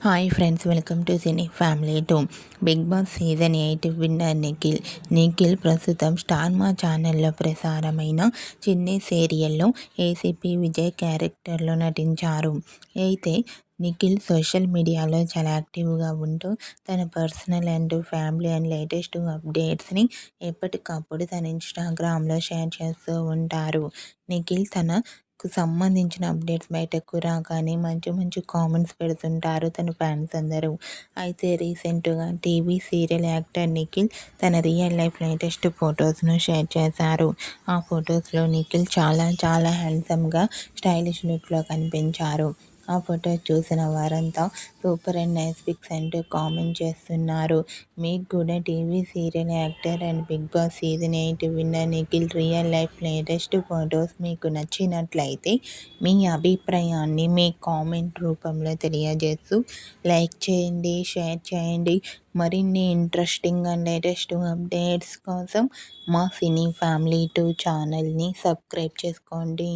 Hi friends, welcome to Cine Family two. Bigg Boss season 8 winner Nikhil ప్రస్తుతం Star మా ఛానల్లో ప్రసారమైన చిన్ని సీరియల్లో ఏసీపీ విజయ్ క్యారెక్టర్లో నటించారు. అయితే నిఖిల్ సోషల్ మీడియాలో చాలా యాక్టివ్గా ఉంటూ తన personal and family and latest అప్డేట్స్ని ఎప్పటికప్పుడు తన ఇన్స్టాగ్రామ్లో షేర్ చేస్తూ ఉంటారు. నిఖిల్ తనకు సంబంధించిన అప్డేట్స్ బయటకు రాగానే మంచి మంచి కామెంట్స్ పెడుతుంటారు తన ఫ్యాన్స్ అందరూ. అయితే రీసెంట్గా టీవీ సీరియల్ యాక్టర్ నిఖిల్ తన రియల్ లైఫ్ లేటెస్ట్ ఫొటోస్ను షేర్ చేశారు. ఆ ఫొటోస్లో నిఖిల్ చాలా చాలా హ్యాండ్సమ్గా స్టైలిష్ లుక్లో కనిపించారు. ఆ ఫోటో చూసిన వారంతా సూపర్ అండ్ నైస్ పిక్స్ అంటూ కామెంట్ చేస్తున్నారు. మీకు కూడా TV serial actor and Bigg Boss season 8 winner Nikhil real life latest photos మీకు నచ్చినట్లయితే మీ అభిప్రాయాన్ని మీ కామెంట్ రూపంలో తెలియజేస్తూ లైక్ చేయండి, షేర్ చేయండి. మరిన్ని ఇంట్రెస్టింగ్ అండ్ లేటెస్ట్ అప్డేట్స్ కోసం మా సినీ ఫ్యామిలీ 2 ఛానల్ని సబ్స్క్రైబ్ చేసుకోండి.